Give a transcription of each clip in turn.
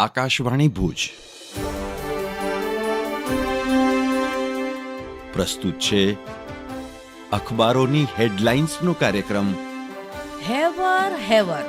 આકાશવાણી ભુજ પ્રસ્તુત છે અખબારોની હેડલાઇન્સનો કાર્યક્રમ હેવર હેવર.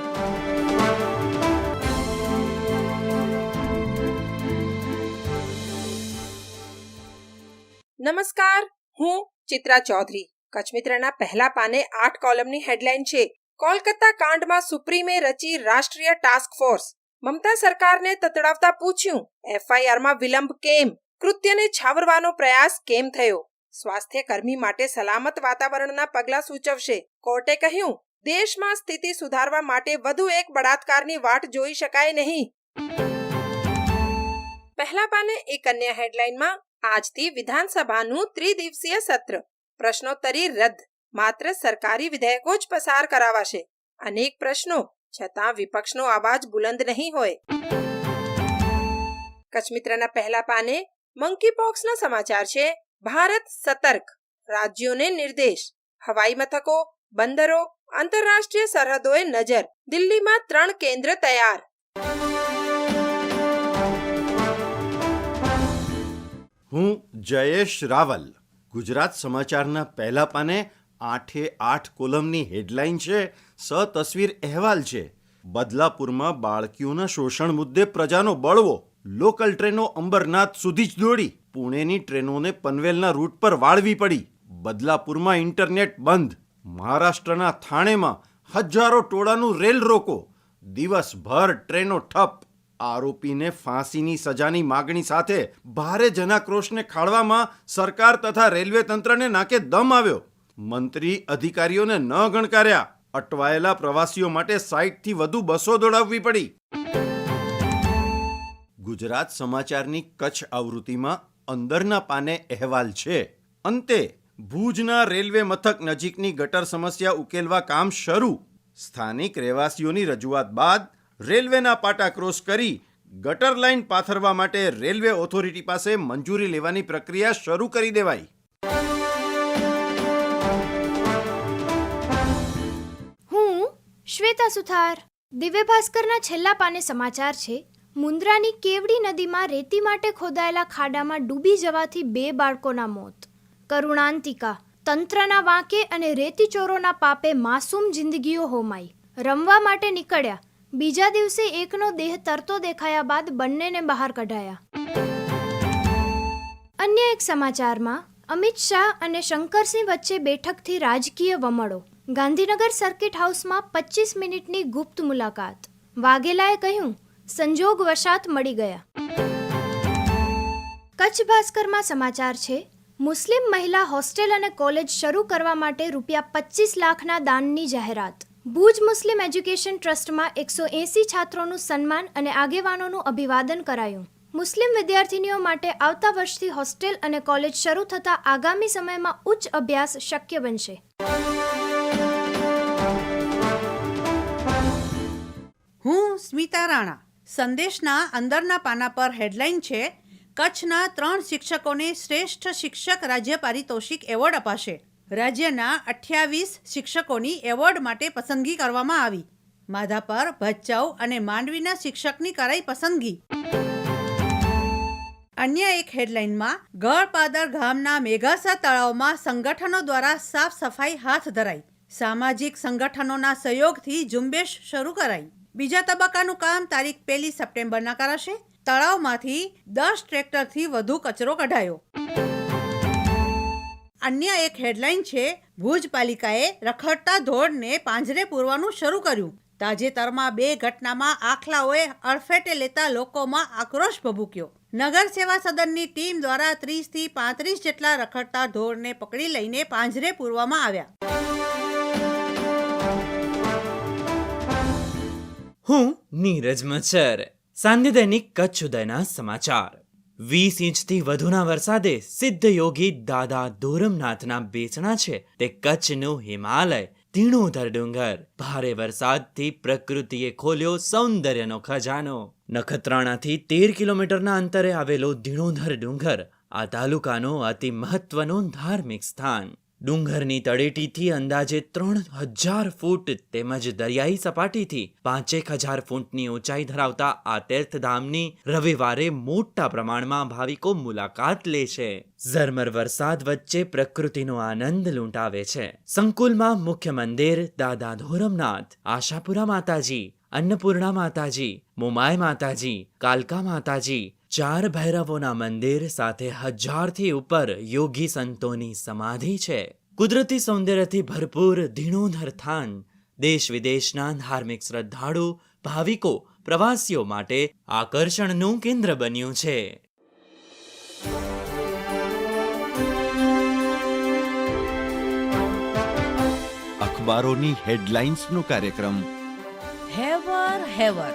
નમસ્કાર, હું ચિત્રા ચૌધરી. કચ્છ મિત્રના પહેલા પાને 8 કોલમની હેડલાઇન છે. કોલકાતા કાંડમાં સુપ્રીમે રચી રાષ્ટ્રીય ટાસ્ક ફોર્સ. મમતા સરકારને તતડાવતા પૂછ્યું, એફઆઈઆરમાં વિલંબ કેમ? કૃત્યને છાવરવાનો પ્રયાસ કેમ થયો? સ્વાસ્થ્ય કર્મી માટે સલામત વાતાવરણના પગલાં સૂચવશે. કોર્ટે કહ્યું, દેશમાં સ્થિતિ સુધારવા માટે વધુ એક બળાત્કારની વાટ જોઈ શકાય નહીં. પહેલા પાને એક અન્ય હેડલાઇનમાં આજથી વિધાનસભાનું ત્રિદિવસીય સત્ર. પ્રશ્નોત્તરી રદ. માત્ર સરકારી વિધેયકો જ પસાર કરાવાશે. અનેક પ્રશ્નો છતાં વિપક્ષનો અવાજ બુલંદ નહીં હોય. કચ્છ મિત્રના પહેલા પાને મંકીપોક્સના સમાચાર છે. ભારત સતર્ક, રાજ્યોને નિર્દેશ. હવાઈ મથકો, બંદરો, આંતરરાષ્ટ્રીય સરહદોએ નજર. દિલ્હીમાં 3 કેન્દ્ર તૈયાર. હું જયેશ રાવલ. ગુજરાત સમાચારના પહેલા પાને 8 કોલમની હેડલાઇન છે. સતસ્વીર અહેવાલ છે. બદલાપુરમાં બાળકીઓના શોષણ મુદ્દે પ્રજાનો બળવો. લોકલ ટ્રેનો અંબરનાથ સુધી જ દોડી. પુણેની ટ્રેનોને પનવેલના રૂટ પર વાળવી પડી. બદલાપુરમાં ઇન્ટરનેટ બંધ. મહારાષ્ટ્રના થાણેમાં હજારો ટોળાનું રેલ રોકો. દિવસભર ટ્રેનો ઠપ. આરોપીને ફાંસીની સજાની માગણી સાથે ભારે જનાક્રોશને ખાળવામાં સરકાર તથા રેલવે તંત્રને નાકે દમ આવ્યો. મંત્રી અધિકારીઓને ન ગણકાર્યા. અટવાયેલા પ્રવાસીઓ માટે 60થી વધુ બસો દોડાવવી પડી. ગુજરાત સમાચારની કચ્છ આવૃત્તિમાં અંદરના પાને અહેવાલ છે. અંતે ભુજના રેલવે મથક નજીકની ગટર સમસ્યા ઉકેલવા કામ શરૂ. સ્થાનિક રહેવાસીઓની રજૂઆત બાદ રેલવેના પાટા ક્રોસ કરી ગટર લાઇન પાથરવા માટે રેલવે ઓથોરિટી પાસે મંજૂરી લેવાની પ્રક્રિયા શરૂ કરી દેવાઈ. હું શ્વેતા સુથાર. દિવ્ય ભાસ્કરના છેલ્લા પાને સમાચાર છે. મુન્દ્રાની કેવડી નદીમાં રેતી માટે ખોદાયેલા ખાડામાં ડૂબી જવાથી 2 બાળકોના મોત. કરુણાંતિકા. તંત્રના વાંકે અને રેતી ચોરોના પાપે માસૂમ જિંદગીઓ હોમાઈ. રમવા માટે નીકળ્યા. બીજા દિવસે એકનો દેહ તરતો દેખાયા બાદ બંનેને બહાર કઢાયા. અન્ય એક સમાચારમાં અમિત શાહ અને શંકરસિંહ વચ્ચે બેઠકથી રાજકીય વમળો. ગાંધીનગર સર્કિટ હાઉસમાં 25 મિનિટની ગુપ્ત મુલાકાત. વાઘેલાએ કહ્યું, સંજોગ વશાત મળી ગયા. કચ્છ ભાસ્કરમાં સમાચાર છે. મુસ્લિમ મહિલા હોસ્ટેલ અને કોલેજ શરૂ કરવા માટે ₹25 લાખના દાનની જાહેરાત. ભુજ મુસ્લિમ એજ્યુકેશન ટ્રસ્ટમાં 180 છાત્રોનું સન્માન અને આગેવાનોનું અભિવાદન કરાયું. મુસ્લિમ વિદ્યાર્થીનીઓ માટે આવતા વર્ષથી હોસ્ટેલ અને કોલેજ શરૂ થતાં આગામી સમયમાં ઉચ્ચ અભ્યાસ શક્ય બનશે. હું સ્મિતા રાણા. સંદેશના અંદરના પાના પર હેડલાઇન છે. કચ્છના 3 શિક્ષકોને શ્રેષ્ઠ શિક્ષક રાજ્ય પારિતોષિક એવોર્ડ અપાશે. રાજ્યના 28 શિક્ષકોની એવોર્ડ માટે પસંદગી કરવામાં આવી. માધાપર, ભચાઉ અને માંડવીના શિક્ષકની કરાઈ પસંદગી. અન્ય એક હેડલાઇનમાં ગળપાદર ગામના મેઘાસા તળાવમાં સંગઠનો દ્વારા સાફ સફાઈ હાથ ધરાઈ. સામાજિક સંગઠનોના સહયોગથી ઝુંબેશ શરૂ કરાઈ. બીજા તબક્કાનું કામ તારીખ 1 સપ્ટેમ્બરના કરાશે. તળાવમાંથી 10 ટ્રેક્ટરથી વધુ કચરો કઢાયો. અન્ય એક હેડલાઇન છે. ભુજ પાલિકાએ રખડતા ધોળને પાંજરે પૂરવાનું શરૂ કર્યું. તાજેતરમાં 2 ઘટનામાં આખલાઓએ અડફેટે લેતા લોકોમાં આક્રોશ ભભૂક્યો. નગર સેવા સદનની ટીમ દ્વારા 30થી 35 જેટલા રખડતા ધોળને પકડી લઈને પાંજરે પૂરવામાં આવ્યા. હું નીરજ મચ્છર. સાંધ્ય દૈનિક કચ્છ ઉદયના સમાચાર. 20 ઇંચથી વધુના વરસાદે સિદ્ધ યોગી દાદા દોરમનાથના બેચણા છે તે કચ્છનું હિમાલય ધીણોધર ડુંગર. ભારે વરસાદથી પ્રકૃતિએ ખોલ્યો સૌંદર્યનો ખજાનો. નખત્રાણાથી 13 કિલોમીટરના અંતરે આવેલો ધીણોધર ડુંગર આ તાલુકાનો અતિ મહત્વનું ધાર્મિક સ્થાન. ડુંગરની તળેટીથી અંદાજે 3000 ફૂટ તેમજ દરિયાઈ સપાટીથી 5000 ફૂટની ઊંચાઈ ધરાવતા આ તીર્થધામની રવિવારે મોટા પ્રમાણમાં ભાવિકો મુલાકાત લે છે. ઝરમર વરસાદ વચ્ચે પ્રકૃતિનો આનંદ લૂંટાવે છે. સંકુલમાં મુખ્ય મંદિર દાદા ધોરમનાથ, આશાપુરા માતાજી, અન્નપૂર્ણા માતાજી, મોમાય માતાજી, કાલકા માતાજી, 4 ભૈરવોના મંદિર સાથે 1000થી ઉપર યોગી સંતોની સમાધિ છે. કુદરતી સૌંદર્યથી ભરપૂર ધીણોધર થાન દેશ વિદેશના ધાર્મિક શ્રદ્ધાળુ ભાવિકો પ્રવાસીઓ માટે આકર્ષણનું કેન્દ્ર બન્યું છે. અખબારોની હેડલાઇન્સનો કાર્યક્રમ હેવર હેવર